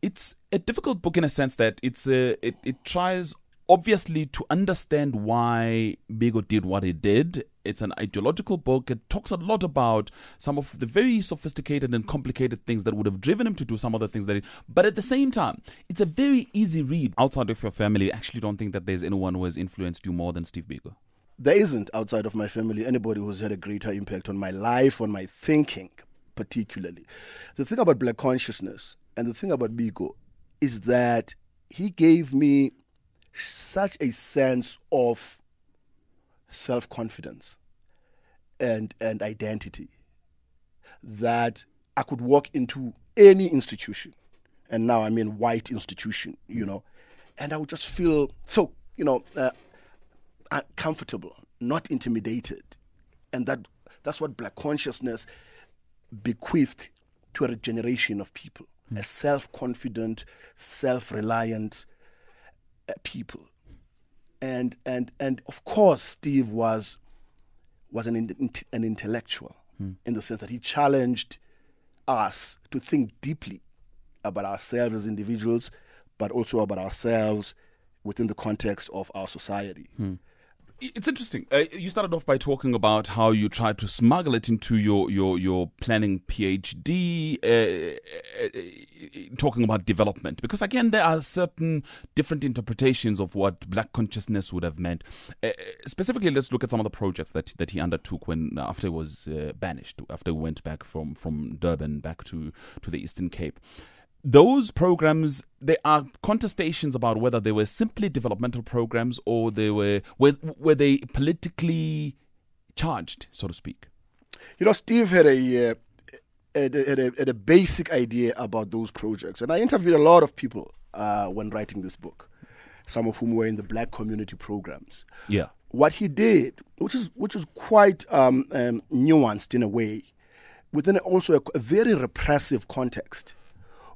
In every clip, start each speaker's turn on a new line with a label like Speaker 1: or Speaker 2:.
Speaker 1: it's a difficult book in a sense that it tries obviously to understand why Biko did what he did. It's an ideological book. It talks a lot about some of the very sophisticated and complicated things that would have driven him to do some of the things that but at the same time, it's a very easy read. Outside of your family, I actually don't think that there's anyone who has influenced you more than Steve Biko.
Speaker 2: There isn't, outside of my family, anybody who's had a greater impact on my life, on my thinking, particularly. The thing about Black consciousness and the thing about Biko is that he gave me such a sense of self-confidence and identity that I could walk into any institution, and now I mean white institution, and I would just feel so, comfortable, not intimidated. And that's what Black consciousness bequeathed to a generation of people, a self-confident, self-reliant people. And of course, Steve was an intellectual in the sense that he challenged us to think deeply about ourselves as individuals, but also about ourselves within the context of our society.
Speaker 1: It's interesting. You started off by talking about how you tried to smuggle it into your planning PhD, talking about development. Because again, there are certain different interpretations of what Black consciousness would have meant. Specifically, let's look at some of the projects that he undertook after he was banished, after he went back from Durban back to the Eastern Cape. Those programs, there are contestations about whether they were simply developmental programs or were they politically charged, so to speak.
Speaker 2: Steve had a basic idea about those projects, and I interviewed a lot of people when writing this book, some of whom were in the Black community programs.
Speaker 1: Yeah,
Speaker 2: what he did, which is quite nuanced in a way, within also a very repressive context,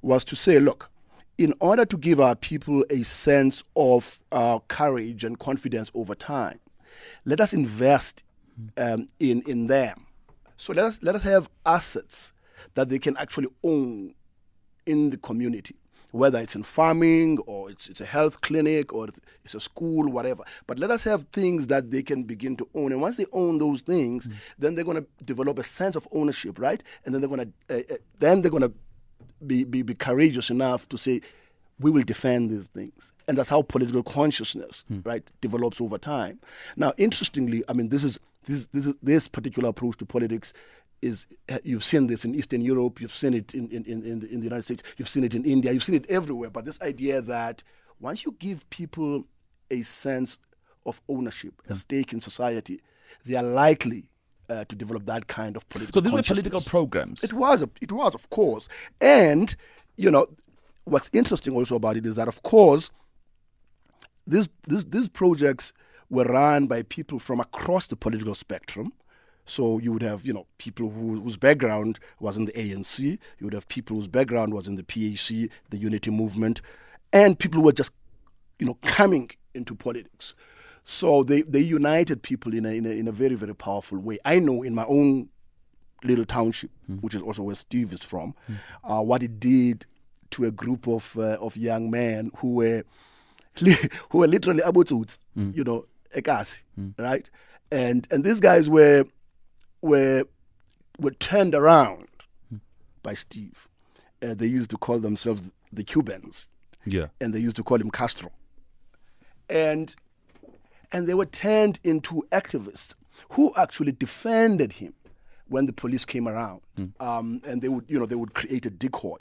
Speaker 2: was to say, look, in order to give our people a sense of courage and confidence over time, let us invest in them. So let us have assets that they can actually own in the community, whether it's in farming or it's a health clinic or it's a school, whatever. But let us have things that they can begin to own. And once they own those things, then they're going to develop a sense of ownership, right? And then they're going to be courageous enough to say, we will defend these things. And that's how political consciousness, right, develops over time. Now, interestingly, I mean, this particular approach to politics is, you've seen this in Eastern Europe, you've seen it in the United States, you've seen it in India, you've seen it everywhere. But this idea that once you give people a sense of ownership, a stake in society, they are likely to develop that kind of political.
Speaker 1: So these were political programs.
Speaker 2: It was, of course. And what's interesting also about it is that, of course, these projects were run by people from across the political spectrum. So you would have people whose background was in the ANC. You would have people whose background was in the PAC, the Unity Movement, and people who were just coming into politics. So they united people in a very, very powerful way. I know in my own little township, which is also where Steve is from, what it did to a group of young men who were literally abotuts, ekasi, right? And these guys were turned around by Steve. They used to call themselves the Cubans.
Speaker 1: Yeah.
Speaker 2: And they used to call him Castro. And they were turned into activists who actually defended him when the police came around. And they would create a decoy.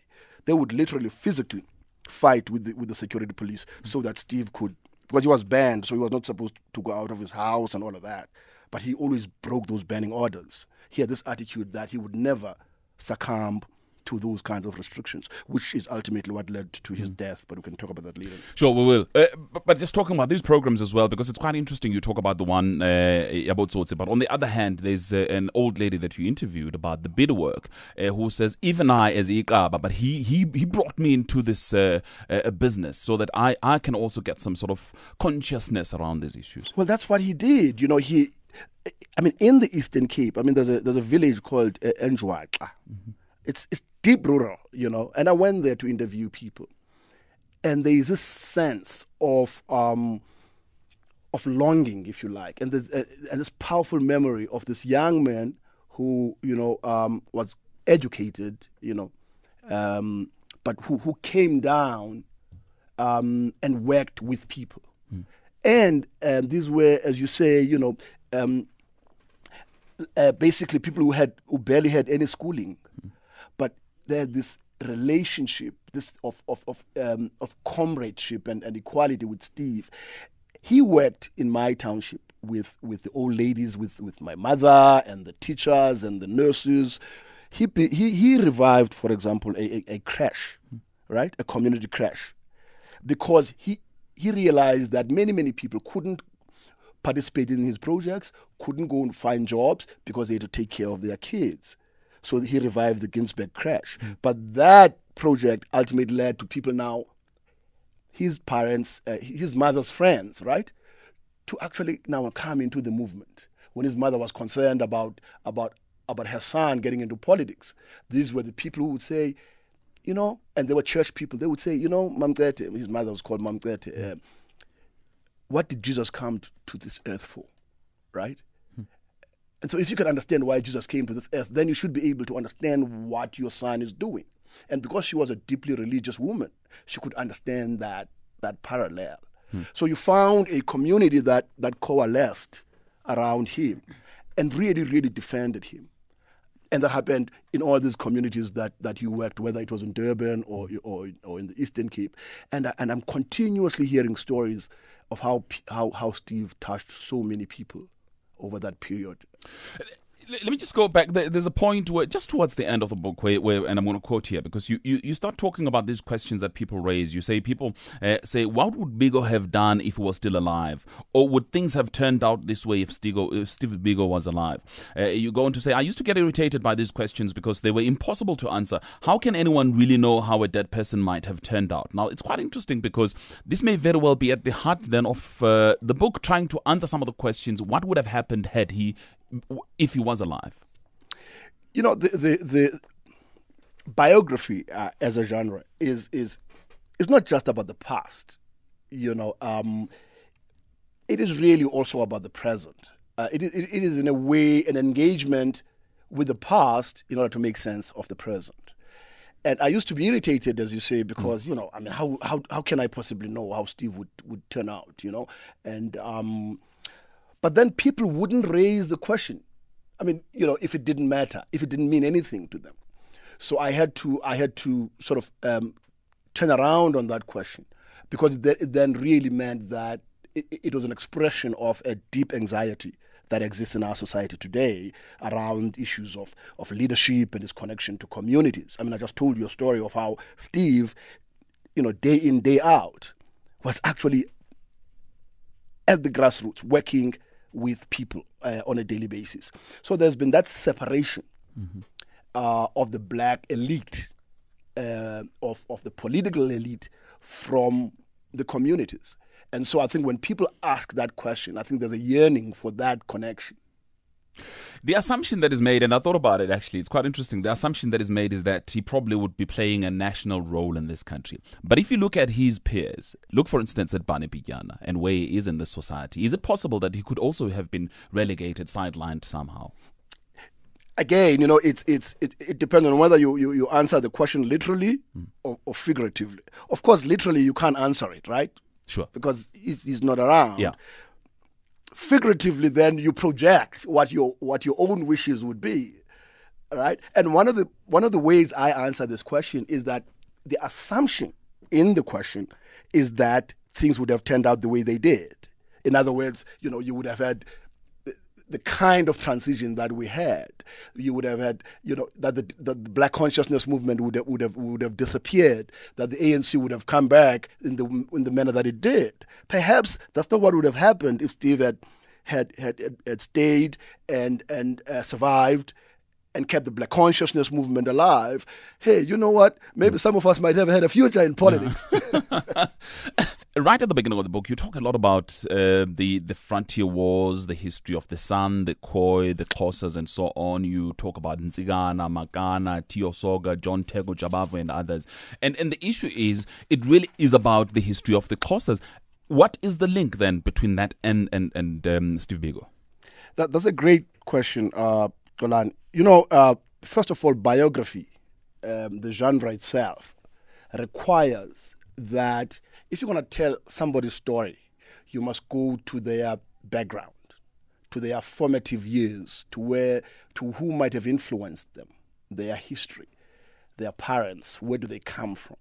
Speaker 2: They would literally physically fight with the security police so that Steve could, because he was banned, so he was not supposed to go out of his house and all of that. But he always broke those banning orders. He had this attitude that he would never succumb to those kinds of restrictions, which is ultimately what led to his death. But we can talk about that later.
Speaker 1: Sure, we will. But just talking about these programs as well, because it's quite interesting. You talk about the one about Tsotsi, but on the other hand, there's an old lady that you interviewed about the bid work, who says, even I as Ikaba, but he brought me into this business so that I can also get some sort of consciousness around these issues.
Speaker 2: Well, that's what he did. In the Eastern Cape, there's a village called Njwaka. It's deep rural, and I went there to interview people. And there is this sense of longing, if you like, and this powerful memory of this young man who, was educated, but who came down and worked with people. And these were, as you say, basically people who barely had any schooling, but they had this relationship, this of comradeship and equality with Steve. He worked in my township with the old ladies, with my mother and the teachers and the nurses. He revived, for example, a crash, right? A community crash, because he realized that many people couldn't participate in his projects, couldn't go and find jobs because they had to take care of their kids. So he revived the Ginsberg crash. But that project ultimately led to people now, his parents, his mother's friends, right, to actually now come into the movement. When his mother was concerned about her son getting into politics, these were the people who would say, and they were church people, they would say, Mamcete, his mother was called Mamcete, what did Jesus come to this earth for, right? And so if you can understand why Jesus came to this earth, then you should be able to understand what your son is doing. And because she was a deeply religious woman, she could understand that parallel. So you found a community that coalesced around him and really, really defended him. And that happened in all these communities that he worked, whether it was in Durban or in the Eastern Cape. And I'm continuously hearing stories of how Steve touched so many people over that period.
Speaker 1: Let me just go back. There's a point where, just towards the end of the book, where and I'm going to quote here, because you start talking about these questions that people raise. You say, people say, what would Biko have done if he was still alive? Or would things have turned out this way if Steve Biko was alive? You go on to say, I used to get irritated by these questions because they were impossible to answer. How can anyone really know how a dead person might have turned out? Now, it's quite interesting because this may very well be at the heart then of the book, trying to answer some of the questions. What would have happened if he was alive?
Speaker 2: The biography as a genre is not just about the past. It is really also about the present. It is in a way an engagement with the past in order to make sense of the present. And I used to be irritated, as you say, because how can I possibly know how Steve would turn out? And but then people wouldn't raise the question. If it didn't matter, if it didn't mean anything to them. So I had to sort of turn around on that question, because it then really meant that it was an expression of a deep anxiety that exists in our society today around issues of leadership and its connection to communities. I just told you a story of how Steve, day in, day out, was actually at the grassroots working with people on a daily basis. So there's been that separation of the black elite, of the political elite from the communities. And so I think when people ask that question, I think there's a yearning for that connection.
Speaker 1: The assumption that is made, and I thought about it actually, it's quite interesting. The assumption that is made is that he probably would be playing a national role in this country. But if you look at his peers, look for instance at Bane Pityana and where he is in this society, is it possible that he could also have been relegated, sidelined somehow?
Speaker 2: Again, it depends on whether you answer the question literally or figuratively. Of course, literally you can't answer it, right?
Speaker 1: Sure.
Speaker 2: Because he's not around.
Speaker 1: Yeah.
Speaker 2: Figuratively, then you project what your own wishes would be, right? And one of the ways I answer this question is that the assumption in the question is that things would have turned out the way they did. In other words, you would have had the kind of transition that we had. You would have had, that the black consciousness movement would have disappeared. That the ANC would have come back in the manner that it did. Perhaps that's not what would have happened if Steve had stayed and survived and kept the black consciousness movement alive. Hey, you know what? Maybe some of us might have had a future in politics.
Speaker 1: Right at the beginning of the book, you talk a lot about the frontier wars, the history of the San, the Khoi, the Xhosas, and so on. You talk about Nzigana, Makana, Tiosoga, John Tego, Jabavu, and others. And the issue is, it really is about the history of the Xhosas. What is the link then between that and Steve Biko?
Speaker 2: That's a great question, Golan. First of all, biography, the genre itself, requires that if you're going to tell somebody's story, you must go to their background, to their formative years, to who might have influenced them, their history, their parents, where do they come from.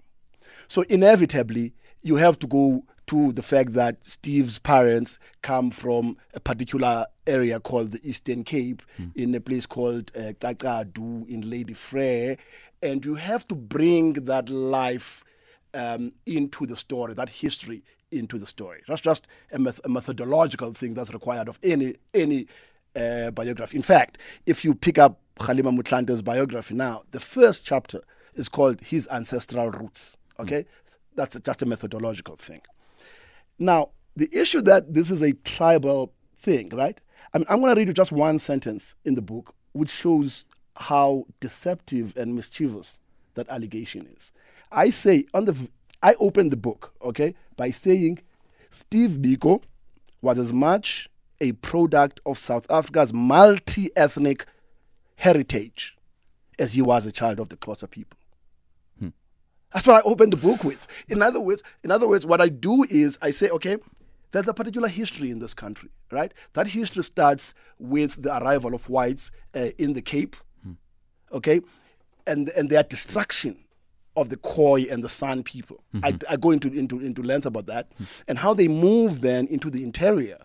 Speaker 2: So inevitably, you have to go to the fact that Steve's parents come from a particular area called the Eastern Cape, in a place called Kakadu in Lady Frere, and you have to bring that life into the story, that history into the story. That's just a methodological thing that's required of any biography. In fact, if you pick up Kgalema Motlante's biography now, the first chapter is called His Ancestral Roots. Okay? That's just a methodological thing. Now, the issue that this is a tribal thing, right? I'm going to read you just one sentence in the book, which shows how deceptive and mischievous that allegation is. I say, I open the book, okay, by saying Steve Biko was as much a product of South Africa's multi-ethnic heritage as he was a child of the Xhosa people. That's what I open the book with. In other words, what I do is I say, okay, there's a particular history in this country, right? That history starts with the arrival of whites in the Cape, okay, and their destruction of the Khoi and the San people. I go into length about that, and how they move then into the interior.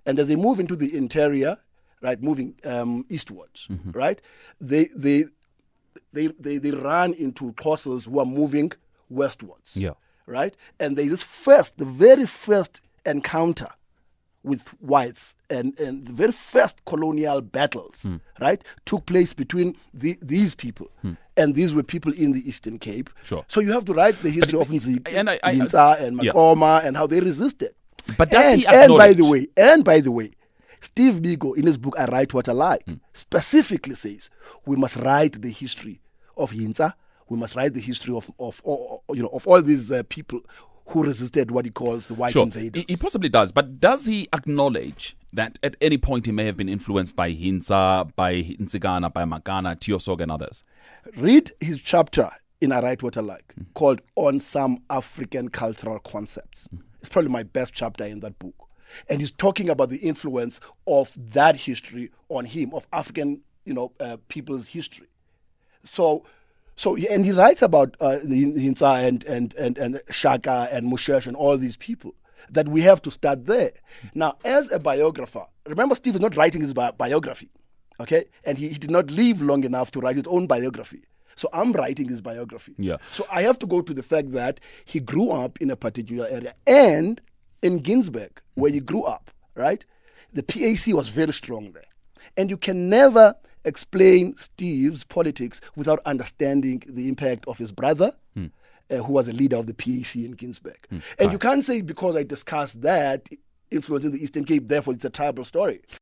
Speaker 2: And as they move into the interior, right, moving eastwards, right, they run into Xhosas who are moving westwards, right? And there's the very first encounter with whites and the very first colonial battles, right, took place between these people. And these were people in the Eastern Cape.
Speaker 1: Sure.
Speaker 2: So you have to write the history of Nzigana and Makoma and how they resisted.
Speaker 1: But does he acknowledge?
Speaker 2: And by the way, Steve Biko, in his book, I Write What I Like, specifically says we must write the history of Hintsa. We must write the history of all these people who resisted what he calls the white invaders.
Speaker 1: He possibly does, but does he acknowledge that at any point he may have been influenced by Hintsa, by Nzigana, by Makana, Tiosoga, and others?
Speaker 2: Read his chapter in I Write What I Like, called On Some African Cultural Concepts. It's probably my best chapter in that book. And he's talking about the influence of that history on him, of African, people's history. And he writes about the Hintsa and Shaka and Mushesh and all these people, that we have to start there. Now, as a biographer, remember Steve is not writing his biography, okay? And he did not live long enough to write his own biography. So I'm writing his biography.
Speaker 1: Yeah.
Speaker 2: So I have to go to the fact that he grew up in a particular area. And in Ginsberg, where he grew up, right, the PAC was very strong there. And you can never explain Steve's politics without understanding the impact of his brother, who was a leader of the PAC in Ginsberg. And you can't say because I discussed that influencing the Eastern Cape, therefore it's a tribal story.